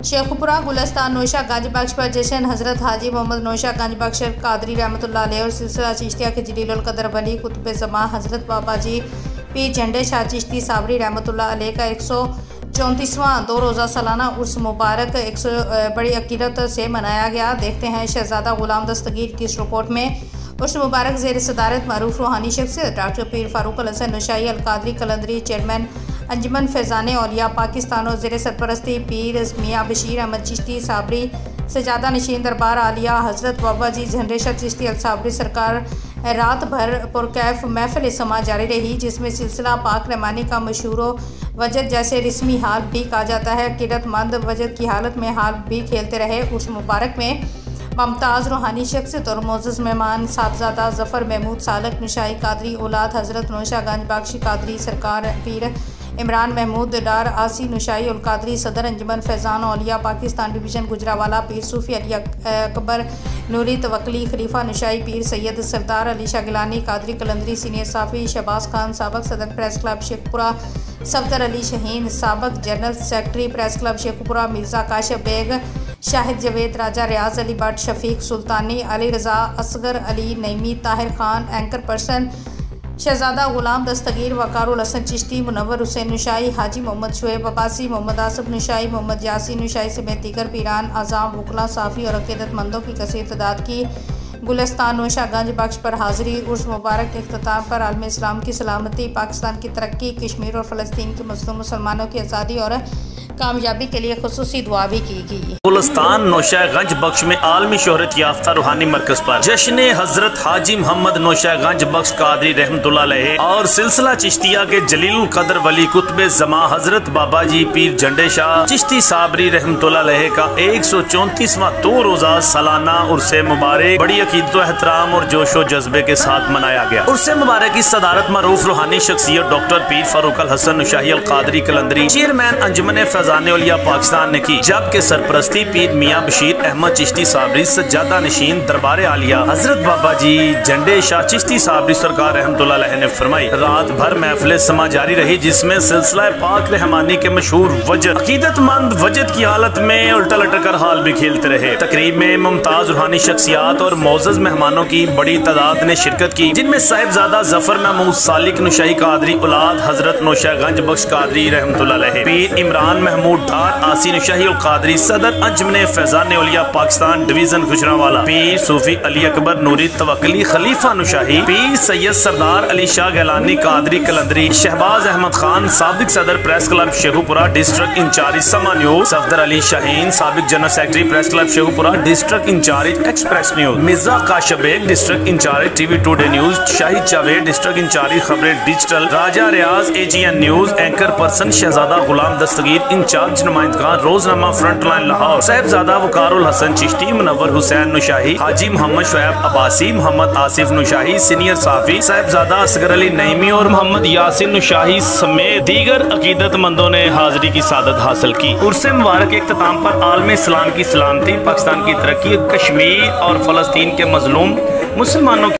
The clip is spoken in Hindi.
शेखपुरा गुलस्तान नौशा गंज बख्श पर जश्न हज़रत हाजी मोहम्मद नौशा गंज बख्श कादरी रहमतुल्लाह अलैह और सिलसिला चिश्तिया के जलीलुल कदर वली कुतुब ज़मा हज़रत बाबा जी पीर झंडे शाह चिश्ती साबरी रहमतुल्लाह अलैह का 134वां 2 रोज़ा सालाना उर्स मुबारक बड़ी अकीदत से मनाया गया। देखते हैं शहजादा गुलाम दस्तगीर की इस रिपोर्ट में। उर्स मुबारक ज़ेर सदारत मरूफ रूहानी शख्सियत डॉक्टर पीर फारूक अल हसन नौशाई अल कादरी कलंदरी चेयरमैन अंजुमन फैज़ान औलिया पाकिस्तान और ज़ेर सरपरस्ती पीर मियाँ बशीर अहमद चिश्ती साबरी सजादा नशीन दरबार आलिया हज़रत बाबा जी झंडे शाह चिश्ती अल साबरी सरकार रात भर पुरकैफ महफिल समा जारी रही, जिसमें सिलसिला पाक रहमानी का मशहूर वजद जैसे रस्मी हाल भी कहा जाता है। किरतमंद वजद की हालत में हाल भी खेलते रहे। उस मुबारक में ममताज़ रूहानी शख्सियत और मोअज़्ज़ज़ मेहमान साहबजादा ज़फ़र महमूद सालक नौशाई कादरी औलाद हज़रत नौशा गंज बख्श कादरी सरकार पीर इमरान महमूद डार आसी नौशाई उल कादरी सदर अंजुमन फैज़ान औलिया पाकिस्तान डिवीज़न गुजरावाला पीर सूफ़ी अली अकबर नूरी तवक्ली खलीफा नौशाई पीर सैयद सरदार अली शाह गिलानी कादरी कलंदरी सीनियर साफ़ी शहबाज खान साबक सदर प्रेस क्लब शेखपुरा सफदर अली शहीन साबक general secretary press club Sheikhupura Mirza Kashif Baig Shahid Javed Raja Riaz Ali Bhatt Shafiq Sultani Ali Raza Asghar Ali Naeemi Tahir Khan anchor person Shahzada Ghulam Dastgir Waqarul Hassan Chishti Munawar Hussain Naushahi Haji Muhammad Shoaib Abbasi Muhammad Asif नौशाई Mohammad Yasin नौशाई समेत दीगर पीरान आज़ाम वकला साफ़ी और अक़ीदतमंदों की कसीर तादाद की गुलस्तान नौशा गंज बख्श पर हाज़िरी। उर्स मुबारक के इख्तिताम पर आलम इस्लाम की सलामती, पाकिस्तान की तरक्की, कश्मीर और फ़लस्तीन के मुस्लिम मुसलमानों की आज़ादी और कामयाबी के लिए खुसूसी दुआ भी की गई। गुलस्तान नौशा गंज बख्श में आलमी शोहरत याफ्ता रूहानी मरकज पर जश्न हज़रत हाजी मोहम्मद नौशा गंज बख्श कादरी रहमतुल्लाह अलैह और सिलसिला चिश्तिया के जलीलुल कदर वली कुतुब ज़मा हज़रत बाबा जी पीर झंडे शाह चिश्ती साबरी रहमतुल्लाह अलैह का 134वां 2 रोज़ा सालाना उर्से मुबारक बड़ी अकीदत एहतराम और जोशो जज्बे के साथ मनाया गया। उर्से मुबारक की सदारत मरूफ रूहानी शख्सियत डॉक्टर पीर फारूक अल हसन नौशाई अल कादरी कलंदरी चेयरमैन अंजुमन फैज़ान औलिया पाकिस्तान ने की, जबकि सरपरस्ती पीर मियाँ बशीर अहमद चिश्ती साबरी सजादा नशीन दरबार आलिया हज़रत बाबा जी झंडे शाह चिश्ती साबरी सरकार रहमतुल्लाह अलैह ने फरमाई। रात भर महफिल समा जारी रही, जिसमें सिलसिला पाक रहमानी के मशहूर वजद अकीदतमंद वजद की हालत में उल्टा लटक कर हाल भी खेलते रहे। तकरीब में मुमताज रूहानी शख्सियात और मोअज़्ज़ज़ मेहमानों की बड़ी तादाद ने शिरकत की, जिनमें साहिबजादा ज़फ़र महमूद सालिक नौशाई कादरी औलाद हज़रत नौशा गंज बख्श कादरी रहमतुल्लाह अलैह पीर इमरान महमूद डार आसी नौशाई अल कादरी सदर अंजुमन फैज़ान औलिया पाकिस्तान डिवीज़न गुजरावाला पीर सूफी अली अकबर नूरी तवक्ली खलीफा नौशाई पीर सैयद सरदार अली शाह गिलानी कादरी कलंदरी शहबाज अहमद खान साबिक सदर press club Sheikhupura district in charge Samaa news Safdar Ali Shaheen साबिक general secretary press club Sheikhupura district in charge Express News Mirza Kashif Baig district in charge TV Today News Shahid Javed district in charge Khabrain digital Raja Riaz AGN news anchor person Shahzada Ghulam Dastgir in charge नुमाइंदगान रोजनामा Front Line Lahore Sahibzada Waqarul Hassan Chishti Munawar Hussain Naushahi Haji Muhammad Shoaib Abbasi Muhammad Asif Naushahi senior साफी साहिबजादा असगर अली नईमी और मोहम्मद यासीन नौशाई समेत दीगर अकीदतमंदों ने हाजिरी की सादत हासिल की। उर्से मुबारक के इख्तिताम पर आलम इस्लाम की सलामती, पाकिस्तान की तरक्की, कश्मीर और फलस्तीन के मजलूम मुसलमानों